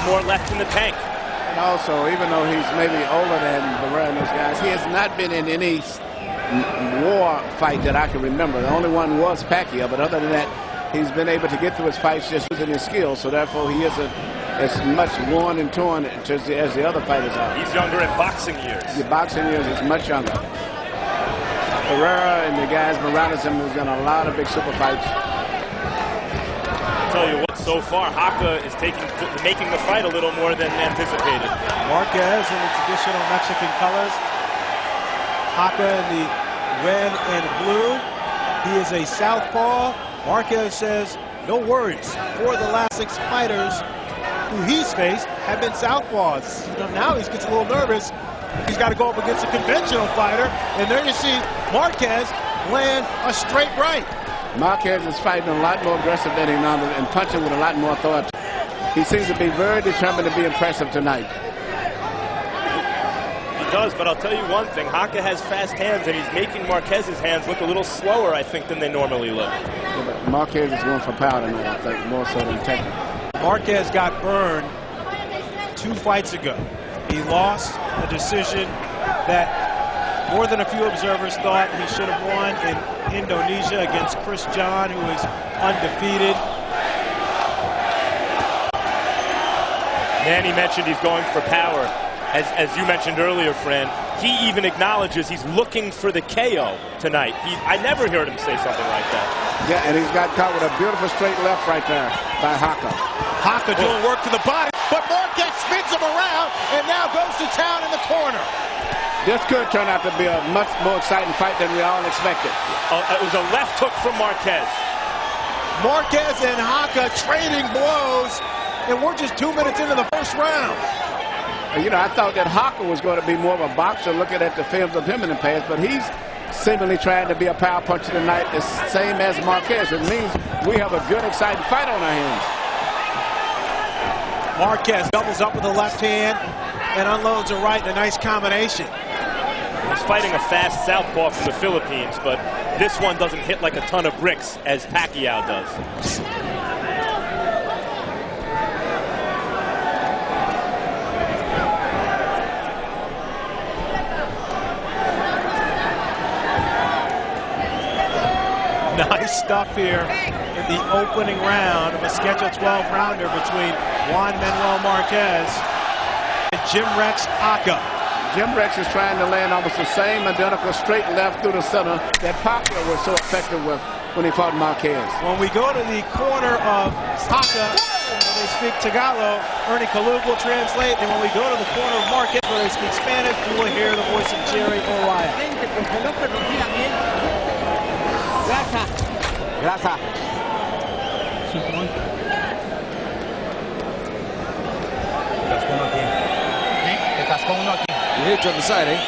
more left in the tank. And also, even though he's maybe older than Barrera and those guys, he has not been in any war fight that I can remember. The only one was Pacquiao, but other than that, he's been able to get through his fights just using his skills. So therefore, he isn't as much worn and torn as the other fighters are. He's younger in boxing years. The boxing years is much younger. Barrera and the guys around him has done a lot of big super fights. I'll tell you what, so far, Jaca is making the fight a little more than anticipated. Marquez in the traditional Mexican colors. Jaca in the red and blue. He is a southpaw. Marquez says, no worries. 4 of the last 6 fighters who he's faced have been southpaws. Now he gets a little nervous. He's got to go up against a conventional fighter. And there you see Marquez land a straight right. Marquez is fighting a lot more aggressive than Hernandez and punching with a lot more authority. He seems to be very determined to be impressive tonight. He does, but I'll tell you one thing. Jaca has fast hands, and he's making Marquez's hands look a little slower, I think, than they normally look. Yeah, but Marquez is going for power tonight, I think, more so than technical. Marquez got burned 2 fights ago. He lost a decision that more than a few observers thought he should have won in Indonesia against Chris John, who is undefeated. Manny mentioned he's going for power. As you mentioned earlier, Fran, he even acknowledges he's looking for the KO tonight. I never heard him say something like that. Yeah, and he's got caught with a beautiful straight left right there by Jaca. Jaca doing work to the body, but Marquez spins him around and now goes to town in the corner. This could turn out to be a much more exciting fight than we all expected. It was a left hook from Marquez. Marquez and Jaca trading blows, and we're just 2 minutes into the first round. You know, I thought that Jaca was going to be more of a boxer looking at the films of him in the past, but he's seemingly trying to be a power puncher tonight, the same as Marquez. It means we have a good, exciting fight on our hands. Marquez doubles up with the left hand and unloads a right in a nice combination. He's fighting a fast southpaw from the Philippines, but this one doesn't hit like a ton of bricks as Pacquiao does. Nice stuff here in the opening round of a scheduled 12-rounder between Juan Manuel Marquez and Jimrex Jaca. Jimrex is trying to land almost the same identical straight left through the center that Pacquiao was so effective with when he fought Marquez. When we go to the corner of Jaca, where they speak Tagalog, Ernie Kalug will translate, and when we go to the corner of Marquez, where they speak Spanish, you will hear the voice of Jerry Oriah. Gracias. You hit on the side, eh?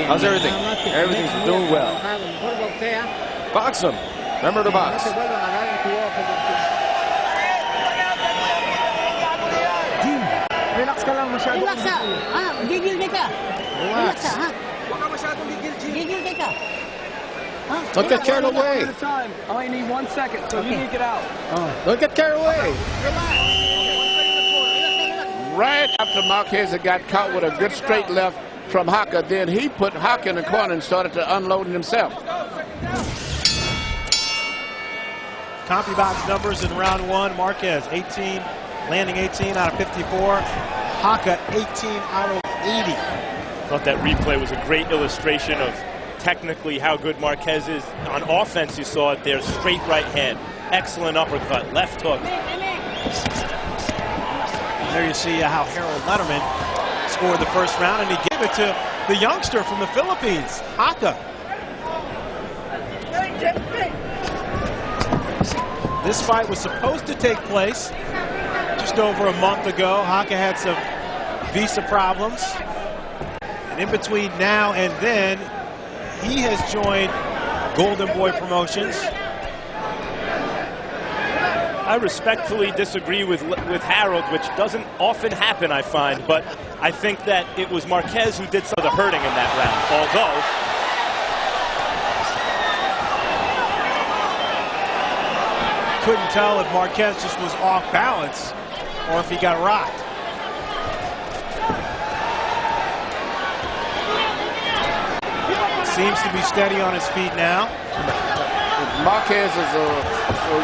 How's everything? Everything's doing well. Box him. Remember to box. Relax ka lang masyado. Relax ha. Gigil ka. Relax ha. Gigil ka. Don't get carried away. I only need 1 second, so you need to get out. Don't get carried away. Right after Marquez had got caught with a good straight left from Jaca, then he put Jaca in the corner and started to unload himself. CompuBox numbers in round 1. Marquez 18, landing 18 out of 54. Jaca 18 out of 80. I thought that replay was a great illustration of technically how good Marquez is. On offense, you saw it there. Straight right hand. Excellent uppercut. Left hook. There you see how Harold Letterman scored the first round, and he gave it to the youngster from the Philippines, Jaca. This fight was supposed to take place just over a month ago. Jaca had some visa problems. And in between now and then, he has joined Golden Boy Promotions. I respectfully disagree with Harold, which doesn't often happen, I find, but I think that it was Marquez who did some of the hurting in that round, although couldn't tell if Marquez just was off balance or if he got rocked. Seems to be steady on his feet now. Marquez is a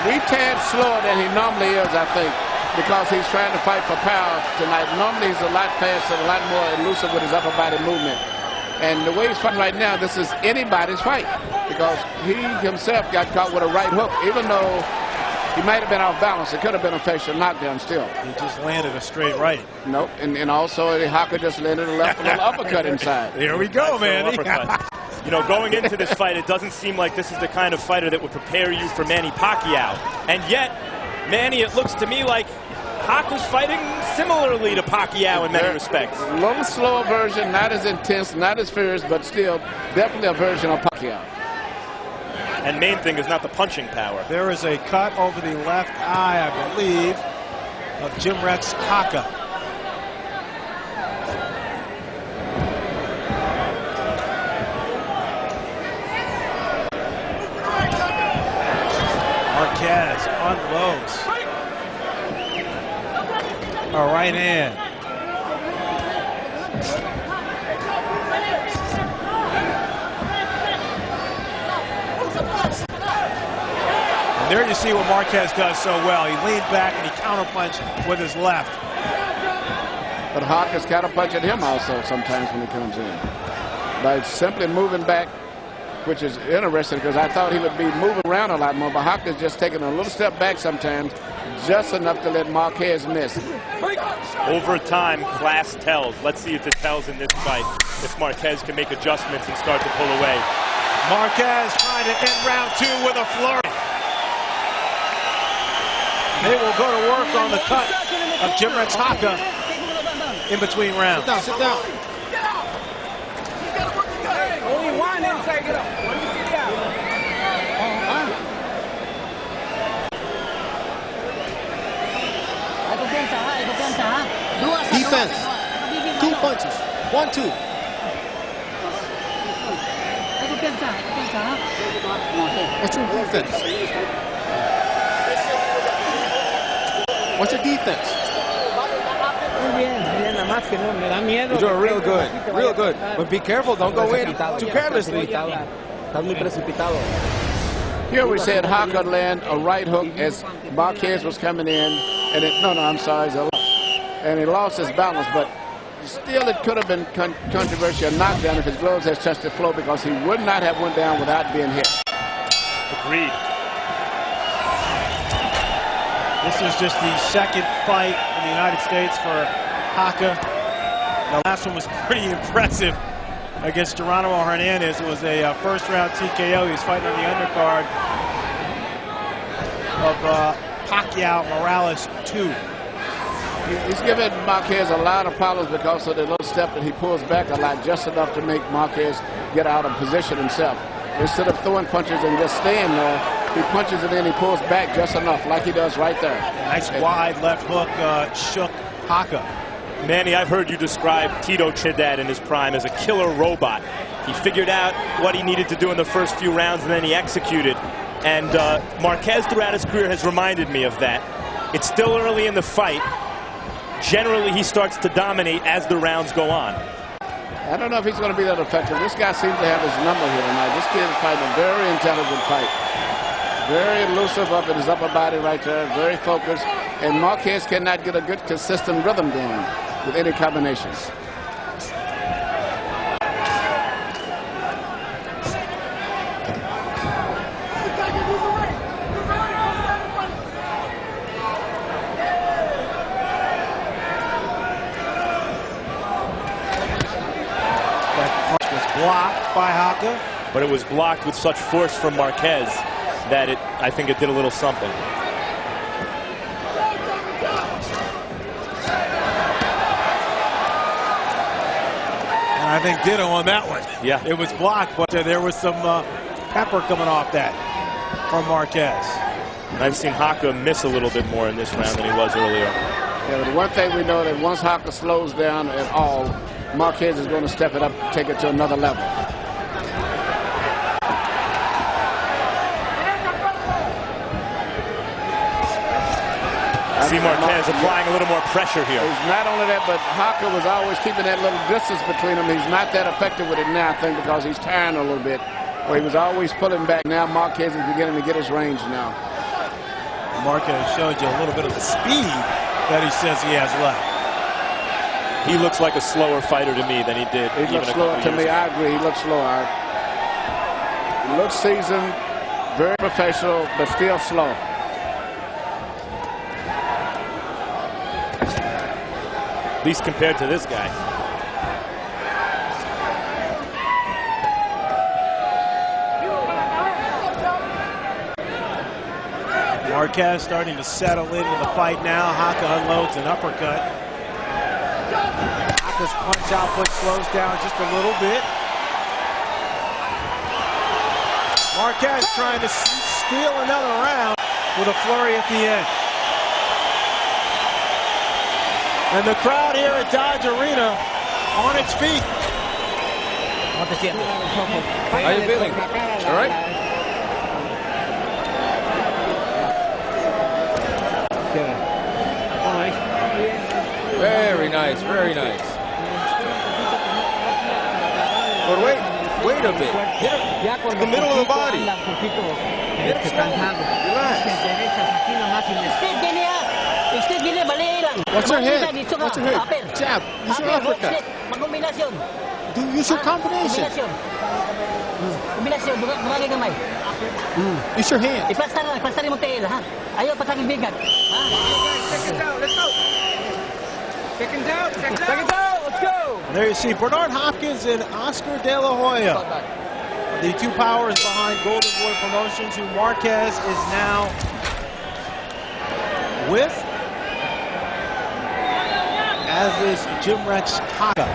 wee tad slower than he normally is, I think, because he's trying to fight for power tonight. Normally he's a lot faster, a lot more elusive with his upper body movement. And the way he's fighting right now, this is anybody's fight, because he himself got caught with a right hook. Even though he might have been off balance, it could have been a facial knockdown still. He just landed a straight right. Nope, and also Jaca just landed a left little uppercut inside. Here we go, man. You know, going into this fight, it doesn't seem like this is the kind of fighter that would prepare you for Manny Pacquiao. And yet, Manny, it looks to me like Jaca's fighting similarly to Pacquiao in many respects. A little slower version, not as intense, not as fierce, but still definitely a version of Pacquiao. And main thing is not the punching power. There is a cut over the left eye, I believe, of Jimrex Jaca. Marquez unloads. A right hand. And there you see what Marquez does so well. He leaned back and he counterpunched with his left. But Jaca's counterpunching him also sometimes when he comes in. By simply moving back, which is interesting because I thought he would be moving around a lot more, but Jaca's just taking a little step back sometimes, just enough to let Marquez miss. Over time, class tells. Let's see if it tells in this fight. If Marquez can make adjustments and start to pull away. Marquez trying to end round 2 with a flurry. They will go to work on the cut of Jimrex Jaca in between rounds. Sit down. Only one inside, get up. One sit down. Defense. 2 punches. 1, 2. What's your defense? What's your defense? You're doing real good. Real good. But be careful. Don't go in too carelessly. Here we said Jaca land a right hook as Marquez was coming in, and and he lost his balance, but still it could have been controversial knockdown if his gloves had touched the floor, because he would not have went down without being hit. Agreed. This is just the second fight in the United States for Jaca. The last one was pretty impressive against Geronimo Hernandez. It was a first-round TKO. He was fighting on the undercard of Pacquiao Morales 2. He's giving Marquez a lot of problems because of the little step that he pulls back a lot, just enough to make Marquez get out of position himself. Instead of throwing punches and just staying there, he punches it in, he pulls back just enough, like he does right there. Nice wide left hook shook Jaca. Manny, I've heard you describe Tito Trinidad in his prime as a killer robot. He figured out what he needed to do in the first few rounds, and then he executed. And Marquez throughout his career has reminded me of that. It's still early in the fight. Generally, he starts to dominate as the rounds go on. I don't know if he's going to be that effective. This guy seems to have his number here tonight. This kid is fighting a very intelligent fight. Very elusive up in his upper body right there. Very focused. And Marquez cannot get a good, consistent rhythm going with any combinations. Blocked by Jaca. But it was blocked with such force from Marquez that I think it did a little something. And I think ditto on that one. Yeah. It was blocked, but there was some pepper coming off that from Marquez. And I've seen Jaca miss a little bit more in this round than he was earlier. Yeah, but one thing we know that once Jaca slows down at all, Marquez is going to step it up, take it to another level. see Marquez applying a little more pressure here. It's not only that, but Jaca was always keeping that little distance between them. He's not that effective with it now, I think, because he's tiring a little bit. Where he was always pulling back. Now Marquez is beginning to get his range now. Marquez showed you a little bit of the speed that he says he has left. He looks like a slower fighter to me than he did. He looks slower to me. I agree. He looks slower. He looks seasoned, very professional, but still slow. At least compared to this guy. Marquez starting to settle into the fight now. Jaca unloads an uppercut. Jaca's punch output slows down just a little bit. Marquez trying to steal another round with a flurry at the end. And the crowd here at Dodge Arena on its feet. How you feeling? All right? Very nice, very nice. But wait a bit. Hit him in the middle of the body. Hit him slow. Relax. What's your head? What's your head? Jab. Use your uppercut. Use your combination. Use your hand. Iplastar mo tail, ha? Ayaw patangin bigat. Second down, let's go. Second down, let's go. There you see Bernard Hopkins and Oscar De La Hoya, the two powers behind Golden Boy Promotions, who Marquez is now with, as is Jimrex Jaca.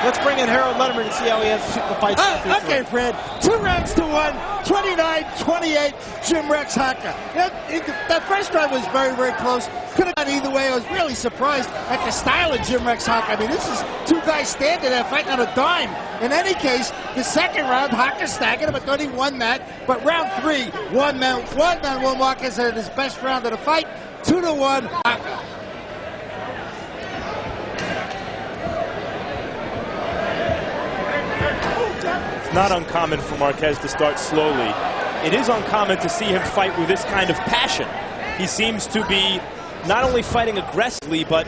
Let's bring in Harold Letterman and see how he has to shoot the fight. Okay, Fred. 2 rounds to 1, 29-28, Jimrex Jaca. That first round was very, very close. Could have gone either way. I was really surprised at the style of Jimrex Jaca. I mean, this is two guys standing there fighting on a dime. In any case, the second round, Jaca staggered him. I thought he won that. But round 3, one man, Marquez had his best round of the fight. 2-1, Jaca. It's not uncommon for Marquez to start slowly. It is uncommon to see him fight with this kind of passion. He seems to be not only fighting aggressively, but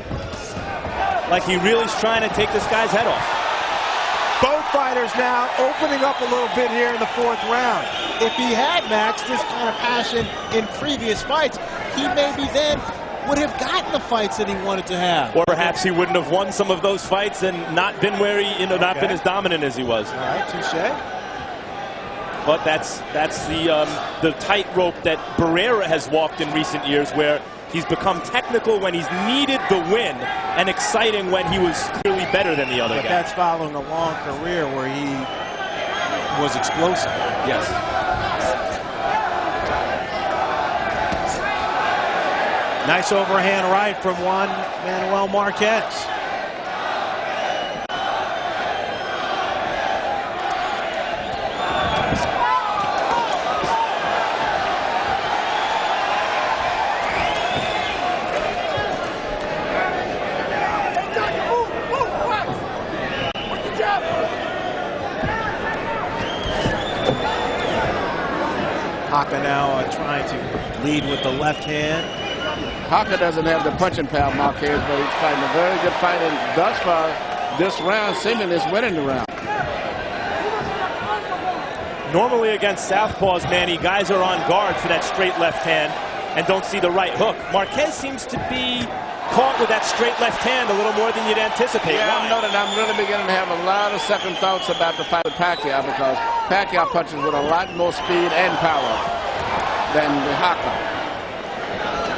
like he really is trying to take this guy's head off. Both fighters now opening up a little bit here in the 4th round. If he had Max this kind of passion in previous fights, he maybe then would have gotten the fights that he wanted to have. Or perhaps he wouldn't have won some of those fights and not been where he, not been as dominant as he was. All right, touche. But that's the tightrope that Barrera has walked in recent years, where he's become technical when he's needed the win and exciting when he was clearly better than the other guy. But that's following a long career where he was explosive. Yes. Nice overhand right from Juan Manuel Marquez. Jaca now trying to lead with the left hand. Jaca doesn't have the punching power, Marquez, but he's fighting a very good fight, and thus far, this round seemingly is winning the round. Normally against southpaws, Manny, guys are on guard for that straight left hand and don't see the right hook. Marquez seems to be caught with that straight left hand a little more than you'd anticipate. Yeah, I know that I'm really beginning to have a lot of second thoughts about the fight with Pacquiao, because Pacquiao punches with a lot more speed and power than Jaca.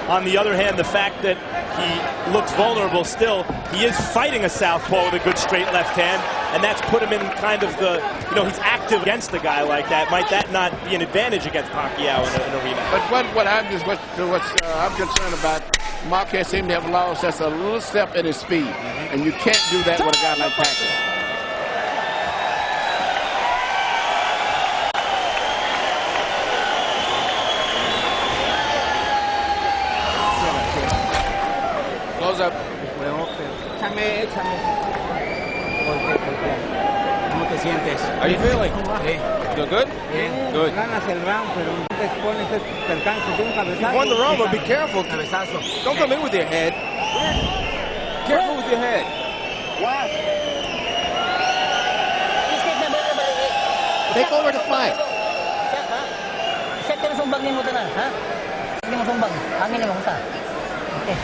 On the other hand, the fact that he looks vulnerable still, he is fighting a southpaw with a good straight left hand, and that's put him in kind of the, he's active against a guy like that. Might that not be an advantage against Pacquiao in a rematch? But what I'm concerned about, Marquez seems to have lost just a little step in his speed, and you can't do that with a guy like Pacquiao. Close up. Échame. ¿Cómo te sientes? How you feeling? Bien. Feel good? Bien. Good. Ganas el round, pero te pones percance de un cabezazo. You won the round, but be careful. Cabezazo. Don't come in with your head. Careful with your head. Take over the fight. Set ka na sumbag ni mo na, ha? Hindi mo sumbag. Hangin na mo ta. Okay.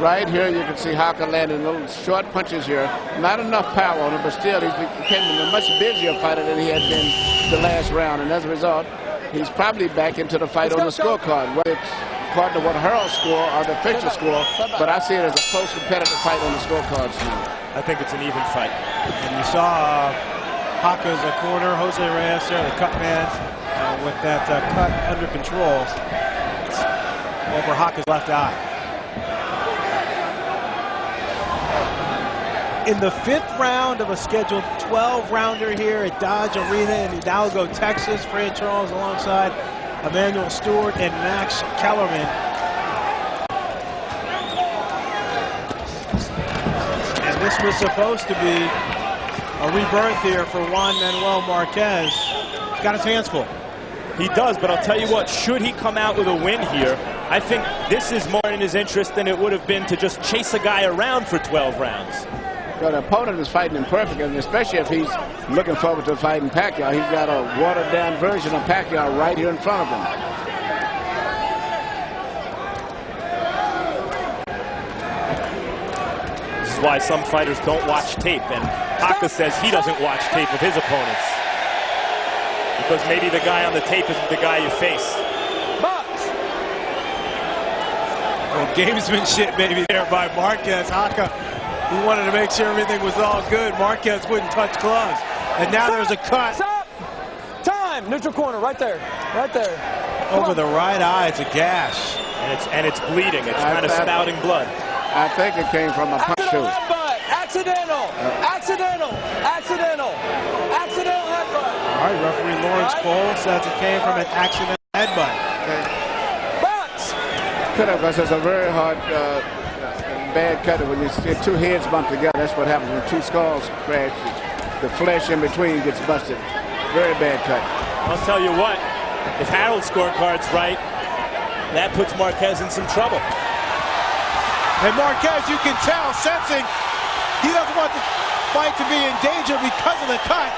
Right here, you can see Jaca landing little short punches here. Not enough power on him, but still he's became a much busier fighter than he had been the last round. And as a result, he's probably back into the fight on the scorecard. Whether it's according to what Harold's score or the official score, but I see it as a close competitive fight on the scorecards now. I think it's an even fight. And you saw Jaca's corner, Jose Reyes there, the cut man, with that cut under control over Jaca's left eye. In the 5th round of a scheduled 12-rounder here at Dodge Arena in Hidalgo, Texas, Fred Charles alongside Emmanuel Stewart and Max Kellerman. And this was supposed to be a rebirth here for Juan Manuel Marquez. He's got his hands full. He does, but I'll tell you what, should he come out with a win here, I think this is more in his interest than it would have been to just chase a guy around for 12 rounds. So the opponent is fighting him perfectly, and especially if he's looking forward to fighting Pacquiao. He's got a watered-down version of Pacquiao right here in front of him. This is why some fighters don't watch tape, and Jaca says he doesn't watch tape of his opponents. Because maybe the guy on the tape isn't the guy you face. Well, gamesmanship maybe there by Marquez. Jaca, he wanted to make sure everything was all good. Marquez wouldn't touch gloves. And now there's a cut. Stop. Time. Neutral corner. Right there. Right there. Over the right eye. It's a gash. And it's bleeding. It's kind of spouting blood. I think it came from a punch too. Accidental. Accidental. Accidental. Accidental headbutt. All right, referee Lawrence Cole says it came from an accidental headbutt. Could have, because it's a very hard, bad cut. When you see two heads bump together, that's what happens when two skulls crash. The flesh in between gets busted. Very bad cut. I'll tell you what, if Harold's scorecard's right, that puts Marquez in some trouble. And Marquez, you can tell, sensing he doesn't want the fight to be in danger because of the cut.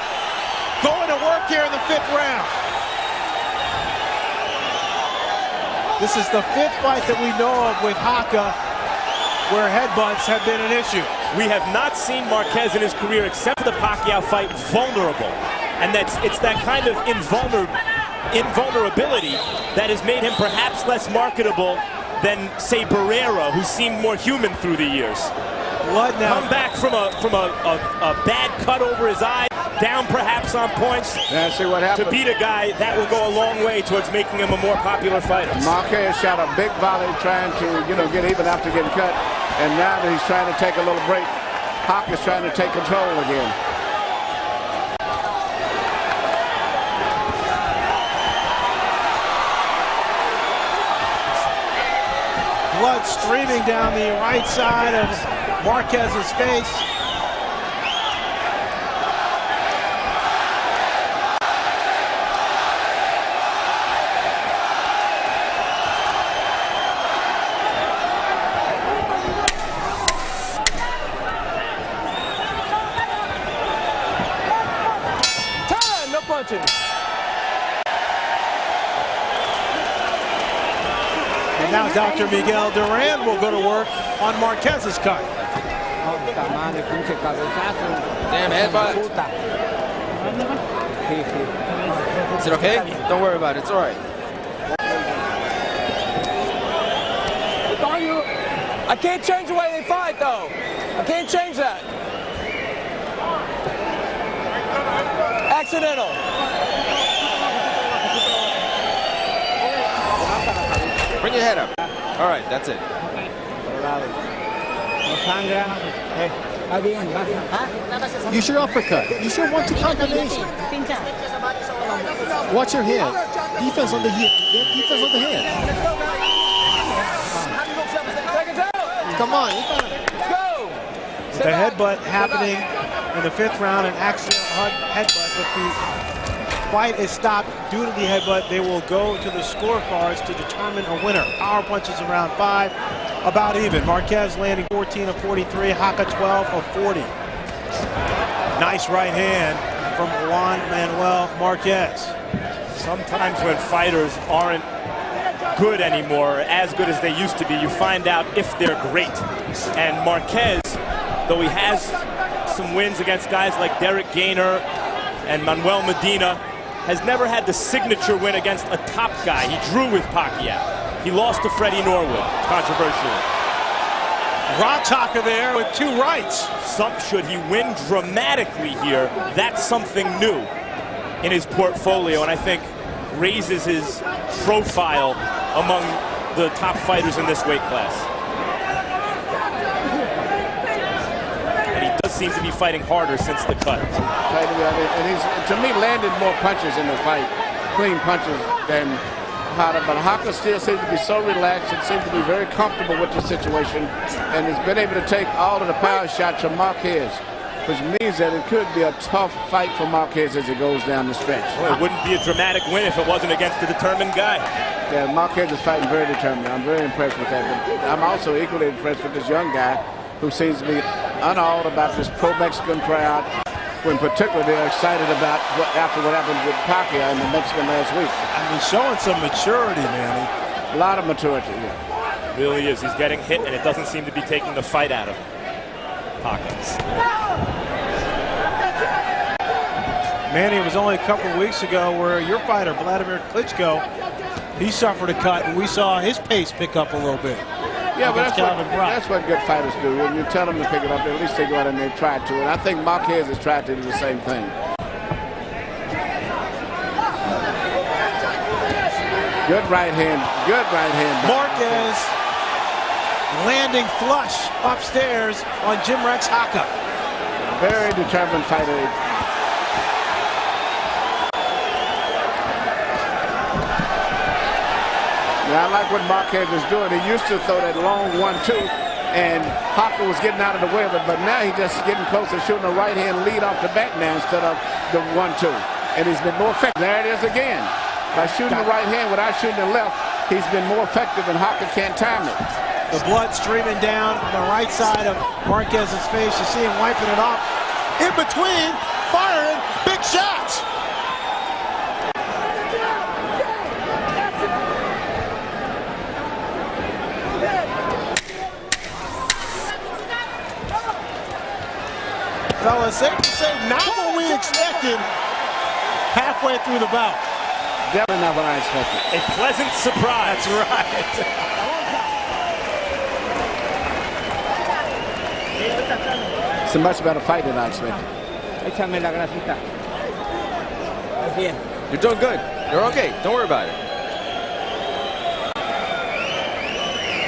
Going to work here in the 5th round. This is the 5th fight that we know of with Jaca where headbutts have been an issue. We have not seen Marquez in his career, except for the Pacquiao fight, vulnerable. And it's that kind of invulnerability that has made him perhaps less marketable than, say, Barrera, who seemed more human through the years. Blood now. Come back from a bad cut over his eye, down perhaps on points. Yeah, see what happened. To beat a guy, that will go a long way towards making him a more popular fighter. Marquez shot a big volley trying to, get even after getting cut. And now that he's trying to take a little break, Jaca's trying to take control again. Blood streaming down the right side of Marquez's face. Time. No punching. And now Dr. Miguel Duran will go to work on Marquez's cut. Damn headbutt. Is it okay? Don't worry about it. It's all right. I can't change the way they fight, though. I can't change that. Accidental. Bring your head up. All right, that's it. Use your uppercut. Use your 1-2 combination. Watch your head. Defense on the head. Defense on the head. Come on. Go! The headbutt happening in the 5th round, an accidental headbutt, but the fight is stopped due to the headbutt. They will go to the scorecards to determine a winner. Power punches in round 5, about even. Marquez landing 14 of 43, Jaca 12 of 40. Nice right hand from Juan Manuel Marquez. Sometimes when fighters aren't good anymore, as good as they used to be, you find out if they're great. And Marquez, though he has some wins against guys like Derek Gainer and Manuel Medina, has never had the signature win against a top guy. He drew with Pacquiao. He lost to Freddie Norwood, controversially. Rocks Jaca there with 2 rights. Should he win dramatically here, that's something new in his portfolio, and I think raises his profile among the top fighters in this weight class. And he does seem to be fighting harder since the cut. And he's, to me, landed more punches in the fight, clean punches, than Jaca. But Jaca still seems to be so relaxed and seems to be very comfortable with the situation, and has been able to take all of the power shots from Marquez, which means that it could be a tough fight for Marquez as it goes down the stretch. Well, it wouldn't be a dramatic win if it wasn't against a determined guy. Yeah, Marquez is fighting very determined. I'm very impressed with that. But I'm also equally impressed with this young guy who seems to be unawed about this pro-Mexican crowd, when particularly they're excited about after what happened with Pacquiao in the Mexican last week. I mean, showing some maturity, Manny. A lot of maturity, yeah. Really is. He's getting hit, and it doesn't seem to be taking the fight out of him. Pockets. Manny, it was only a couple of weeks ago where your fighter, Vladimir Klitschko, he suffered a cut, and we saw his pace pick up a little bit. Yeah, but that's what good fighters do. When you tell them to pick it up, at least they go out and they try to. And I think Marquez has tried to do the same thing. Good right hand. Good right hand. Marquez landing flush upstairs on Jimrex Jaca. Very determined fighter. Now, I like what Marquez is doing. He used to throw that long 1-2, and Jaca was getting out of the way of it, but now he's just getting closer, shooting a right hand lead off the back now instead of the 1-2. And he's been more effective. There it is again. By shooting the right hand without shooting the left, he's been more effective, and Jaca can't time it. The blood streaming down the right side of Marquez's face. You see him wiping it off. In between, firing big shots. Fellas, safe to say, not what we expected halfway through the bout. Definitely not what I expected. A pleasant surprise. That's right. It's a much better fight than I expected. Échame la grasita. Bien. You're doing good. You're okay. Don't worry about it.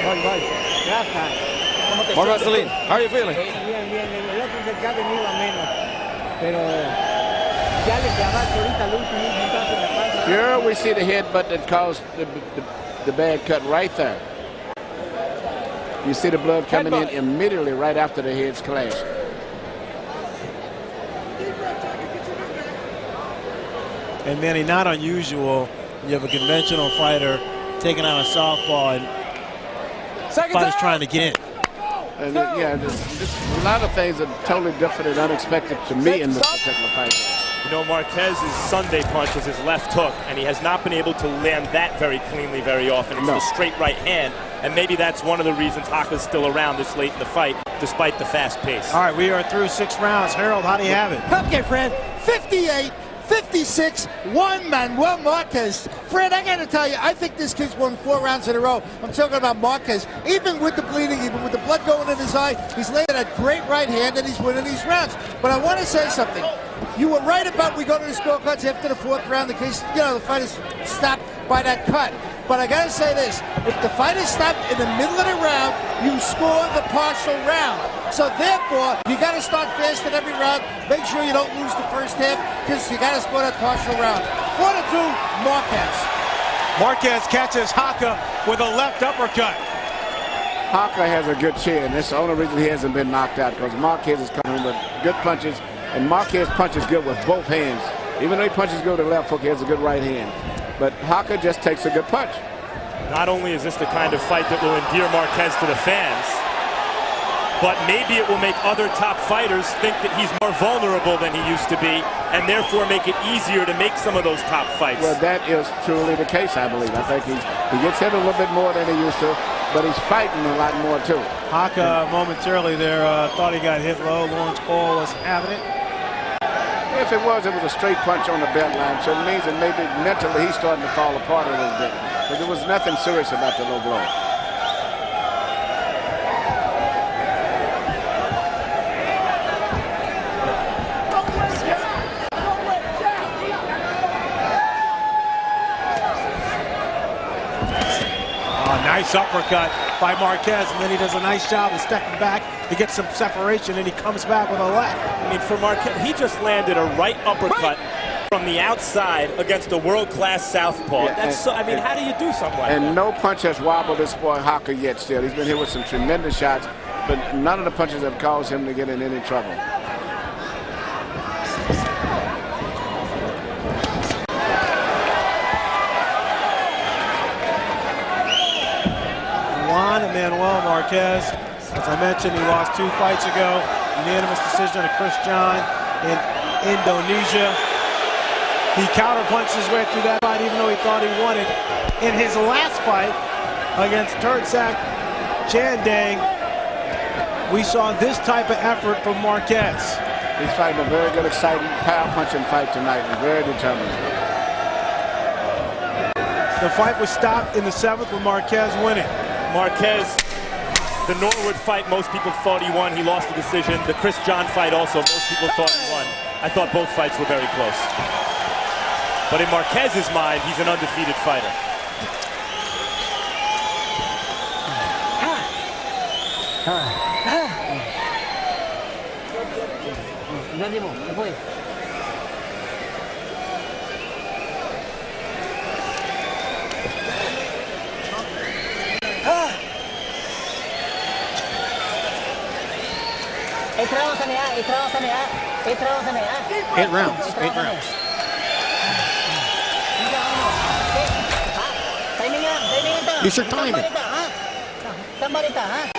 Voy. Gracias. More Vaseline. How are you feeling? Bien. El otro se ha venido a menos. Pero ya le clavaste ahorita el último puntazo en la panza. Here we see the headbutt that caused the bad cut right there. You see the blood coming in immediately right after the heads clash. And Manny, not unusual. You have a conventional fighter taking on a southpaw, and fighter's trying to get in. And yeah, just a lot of things are totally different and unexpected to me in this particular fight. You know, Marquez's Sunday punch is his left hook, and he has not been able to land that very cleanly very often. It's the straight right hand, and maybe that's one of the reasons Jaca's still around this late in the fight, despite the fast pace. All right, we are through 6 rounds. Harold, how do you have it? Okay, Fred, 58-56, Juan Manuel Marquez. Fred, I got to tell you, I think this kid's won 4 rounds in a row. I'm talking about Marquez. Even with the bleeding, even with the blood going in his eye, he's laying a great right hand and he's winning these rounds. But I want to say something. You were right about we go to the scorecards after the 4th round in case, you know, the fight is stopped by that cut. But I got to say this, if the fight is stopped in the middle of the round, you score the partial round. So therefore, you got to start fast in every round. Make sure you don't lose the first half because you got to score that partial round. 4-2, Marquez. Marquez catches Jaca with a left uppercut. Jaca has a good chin. That's the only reason he hasn't been knocked out, because Marquez is coming with good punches, and Marquez punches good with both hands. Even though he punches good with the left hook, he has a good right hand. But Jaca just takes a good punch. Not only is this the kind of fight that will endear Marquez to the fans, but maybe it will make other top fighters think that he's more vulnerable than he used to be, and therefore make it easier to make some of those top fights. Well, that is truly the case, I believe. I think he gets hit a little bit more than he used to, but he's fighting a lot more, too. Jaca momentarily there thought he got hit low. Lawrence Cole was having it. If it was a straight punch on the belt line, so it means that maybe mentally he's starting to fall apart a little bit. But there was nothing serious about the low blow. Nice uppercut by Marquez, and then he does a nice job of stepping back to get some separation, and he comes back with a left. I mean, for Marquez, he just landed a right uppercut from the outside against a world-class southpaw. Yeah, That's so, I mean, how do you do something like that? And no punch has wobbled this boy Jaca yet still. He's been hit with some tremendous shots, but none of the punches have caused him to get in any trouble. Juan Manuel Marquez, as I mentioned, he lost 2 fights ago. Unanimous decision to Chris John in Indonesia. He counterpunched his way through that fight, even though he thought he won it. In his last fight against Turtsak Chandang, we saw this type of effort from Marquez. He's fighting a very good, exciting, power-punching fight tonight, and very determined. The fight was stopped in the 7th with Marquez winning. Marquez, the Norwood fight, most people thought he won. He lost the decision. The Chris John fight also, most people thought he won. I thought both fights were very close. But in Marquez's mind, he's an undefeated fighter. Eight rounds. You should time it. This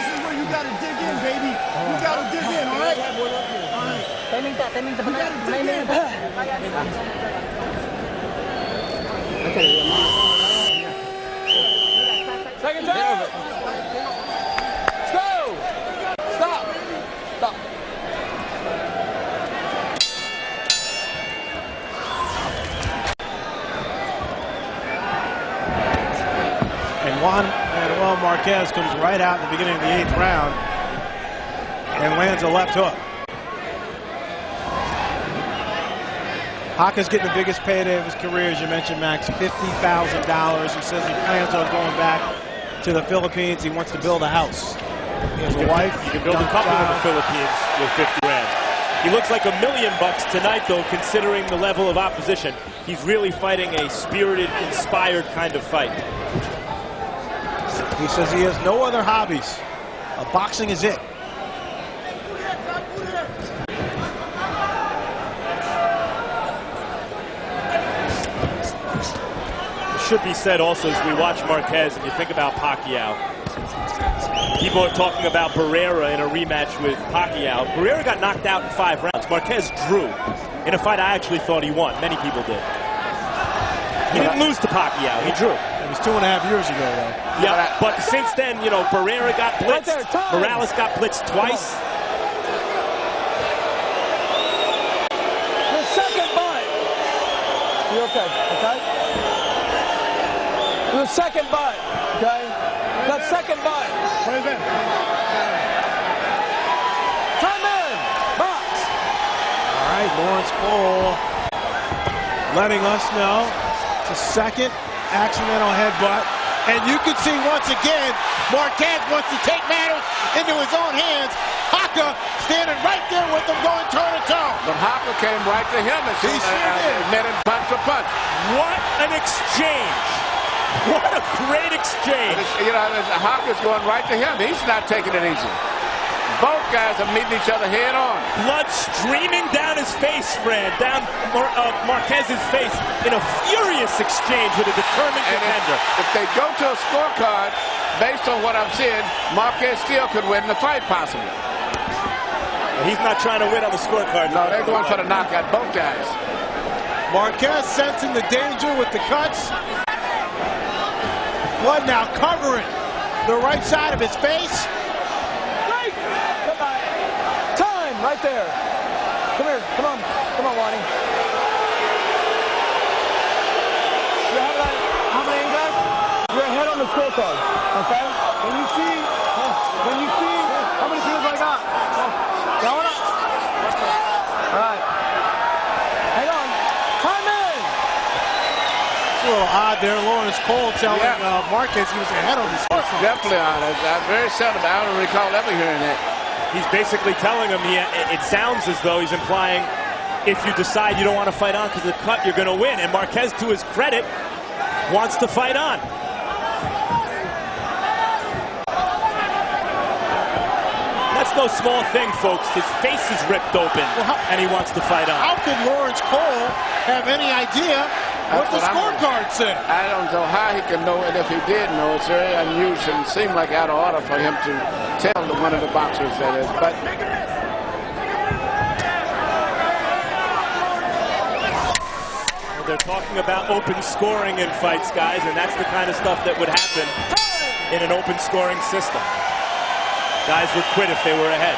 is where you gotta dig in, baby. You gotta dig in, all right? Second time. Let's go. Stop. Stop. And Juan Manuel Marquez comes right out in the beginning of the 8th round and lands a left hook. Jaca's getting the biggest payday of his career, as you mentioned, Max, $50,000. He says he plans on going back to the Philippines. He wants to build a house. He has a wife. You can build a couple in the Philippines with 50 grand. He looks like $1 million tonight, though, considering the level of opposition. He's really fighting a spirited, inspired kind of fight. He says he has no other hobbies. Boxing is it. It should be said also, as we watch Marquez and you think about Pacquiao, people are talking about Barrera in a rematch with Pacquiao. Barrera got knocked out in 5 rounds. Marquez drew in a fight I actually thought he won. Many people did. He didn't lose to Pacquiao. He drew. It was 2.5 years ago, though. Yeah, but since then, you know, Barrera got blitzed. Morales got blitzed twice. The second bite. You okay? Okay? The second bite. Okay? That second bite. Time in. Box. All right, Lawrence Cole letting us know it's a second accidental headbutt. And you can see once again, Marquez wants to take matters into his own hands. Jaca standing right there with him, going toe-to-toe. But Jaca came right to him and He sure did. met him punch for punch. What an exchange. What a great exchange. You know, Jaca's going right to him. He's not taking it easy. Both guys are meeting each other head on. Blood streaming down his face, Fran, down Marquez's face in a furious exchange with a determined contender. If they go to a scorecard, based on what I'm seeing, Marquez still could win the fight, possibly. He's not trying to win on the scorecard. No, they're going for the knockout, both guys. Marquez sensing the danger with the cuts. Blood now covering the right side of his face. Time right there. Come here. Come on, Wani. How many guys? You're ahead on the scorecard. Okay. When you see how many kills I got. All right. Hang on. Time in. It's a little odd there. Lawrence Cole telling Marquez he was ahead on the scorecard. Definitely odd. I'm very seldom. I don't recall ever hearing that. He's basically telling him, it sounds as though he's implying, if you decide you don't want to fight on because of the cut, you're going to win. And Marquez, to his credit, wants to fight on. That's no small thing, folks. His face is ripped open, and he wants to fight on. How could Lawrence Cole have any idea what the scorecard said? I don't know how he can know it. If he did know, it's very unusual. It seemed like out of order for him to tell one of the boxers that is. But they're talking about open scoring in fights, guys, and that's the kind of stuff that would happen in an open scoring system. Guys would quit if they were ahead.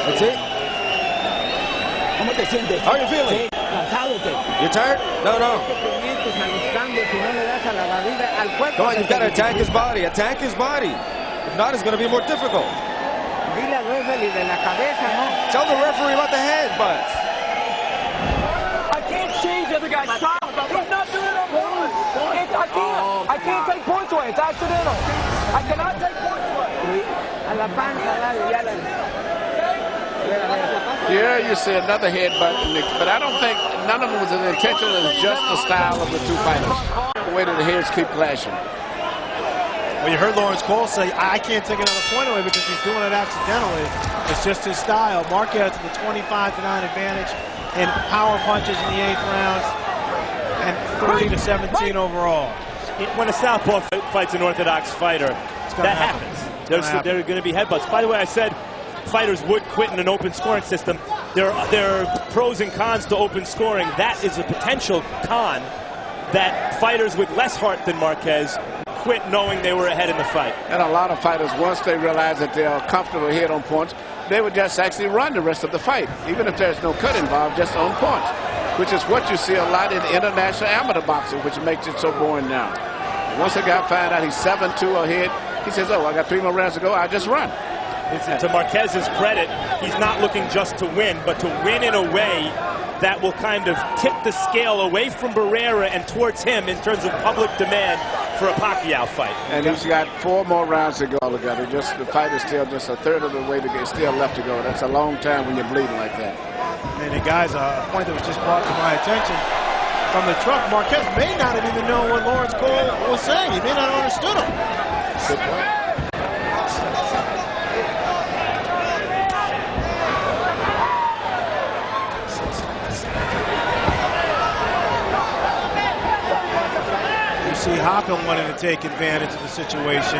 That's it. How are you feeling? You're tired? No. Come on, you've got to attack his body. Attack his body. If not, it's going to be more difficult. Tell the referee about the head, but I can't change the other guy's style. He's not doing it on purpose. I can't take points away. It's accidental. I cannot take points away. here you see another headbutt, but I don't think none of them was as intentional as just the style of the two fighters. The way that the heads keep clashing. Well, you heard Lawrence Cole say, I can't take another point away because he's doing it accidentally. It's just his style. Marquez with a 25-9 advantage in power punches in the 8th round and 30-17 overall. When a southpaw fights an orthodox fighter, that happens. There are going to be headbutts. By the way, I said fighters would quit in an open scoring system. There are pros and cons to open scoring. That is a potential con, that fighters with less heart than Marquez quit knowing they were ahead in the fight. And a lot of fighters, once they realize that they are comfortable hit on points, they would just actually run the rest of the fight, even if there's no cut involved, just on points, which is what you see a lot in international amateur boxing, which makes it so boring now. And once a guy finds out he's 7-2 ahead, he says, oh, I got 3 more rounds to go, I'll just run. To Marquez's credit, he's not looking just to win, but to win in a way that will kind of tip the scale away from Barrera and towards him in terms of public demand for a Pacquiao fight. And he's got 4 more rounds to go altogether. Just the fight is still just a third of the way to get, still left to go. That's a long time when you're bleeding like that. And guys, a point that was just brought to my attention from the truck, Marquez may not have even known what Lawrence Cole was saying. He may not have understood him. Good point. See Jaca wanting to take advantage of the situation.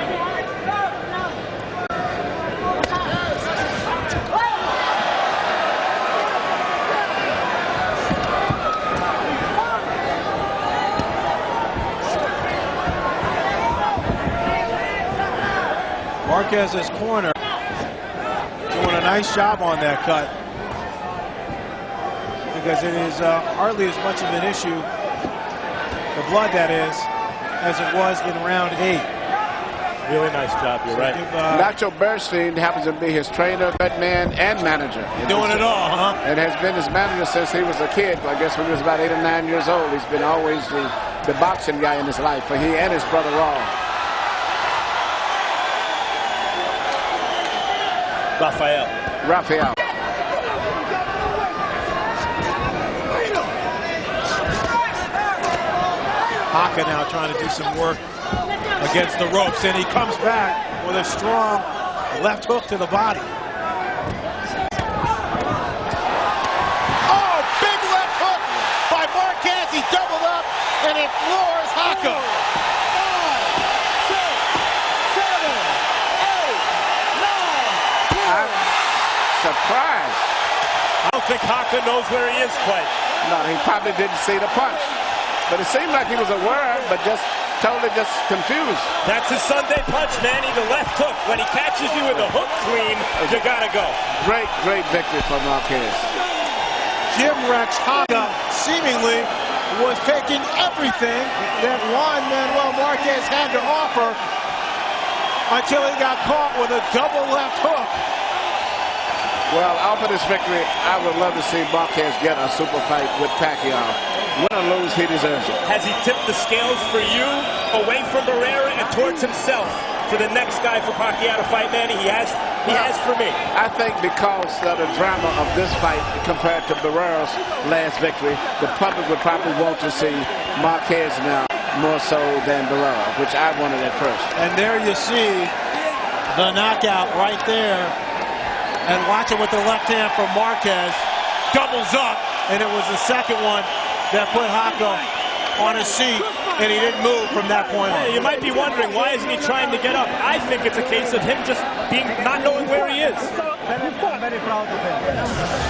Marquez's corner doing a nice job on that cut, because it is hardly as much of an issue, the blood that is, as it was in round 8. Really nice job, you're right. Nacho Bernstein happens to be his trainer, vet man, and manager. Doing it all, huh? And has been his manager since he was a kid. I guess when he was about 8 or 9 years old. He's been always the boxing guy in his life, for he and his brother Raw. Rafael. Jaca now trying to do some work against the ropes, and he comes back with a strong left hook to the body. Oh, big left hook by Marquez. He doubled up, and it floors Jaca. 5, 6, 7, 8, 9, 10. I'm surprised. I don't think Jaca knows where he is quite. No, he probably didn't see the punch. But it seemed like he was aware, but totally confused. That's his Sunday punch, Manny, the left hook. When he catches you with a hook clean, you gotta go. Great victory for Marquez. Jimrex Jaca seemingly was taking everything that Juan Manuel Marquez had to offer until he got caught with a double left hook. Well, after this victory, I would love to see Marquez get a super fight with Pacquiao. Win or lose, he deserves it. Has he tipped the scales for you away from Barrera and towards himself for the next guy for Pacquiao to fight, Manny? He has for me. I think because of the drama of this fight compared to Barrera's last victory, the public would probably want to see Marquez now more so than Barrera, which I wanted at first. And there you see the knockout right there. And watch it with the left hand from Marquez. Doubles up, and it was the second one that put Jaca on his seat, and he didn't move from that point on. You might be wondering, why isn't he trying to get up? I think it's a case of him just not knowing where he is.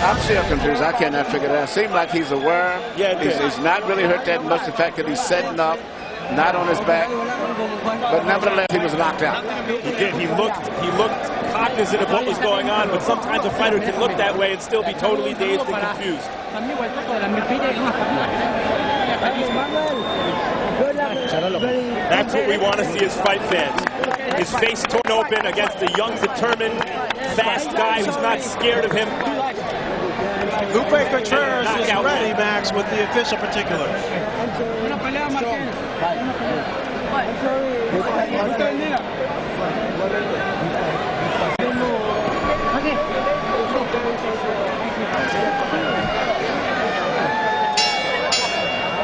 I'm still confused. I cannot figure it out. Seems like he's aware. Yeah, he's not really hurt that much. The fact that he's setting up, not on his back, but nevertheless he was knocked out. He did. He looked cognizant of what was going on, but sometimes a fighter can look that way and still be totally dazed and confused. That's what we want to see as fight fans. His face torn open against a young, determined, fast guy who's not scared of him. Lupe Contreras is ready, Max, with the official particulars.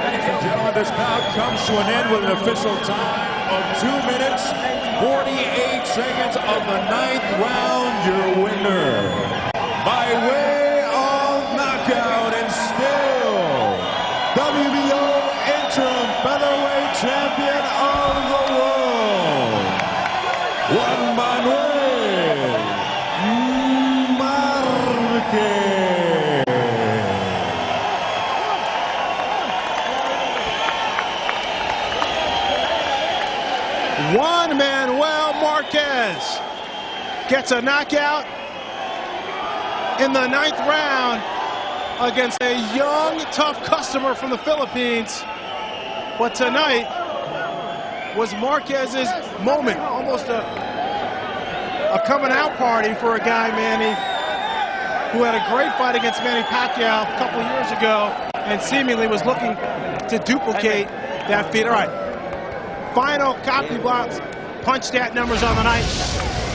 Ladies and gentlemen, this bout comes to an end with an official time of 2 minutes, 48 seconds of the 9th round. Your winner by way of knockout and still WBO interim featherweight champion of the world, Juan Manuel Marquez. Juan Manuel Marquez gets a knockout in the 9th round against a young, tough customer from the Philippines. But tonight was Marquez's moment, almost a coming out party for a guy, Manny, who had a great fight against Manny Pacquiao a couple years ago and seemingly was looking to duplicate that feat. All right, final copy box punch stat numbers on the night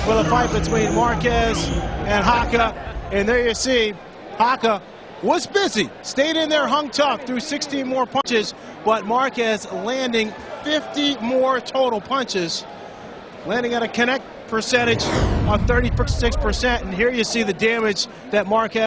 for the fight between Marquez and Jaca. And there you see, Jaca was busy, stayed in there, hung tough, threw 16 more punches, but Marquez landing 50 more total punches, landing at a connect percentage of 36%. And here you see the damage that Marquez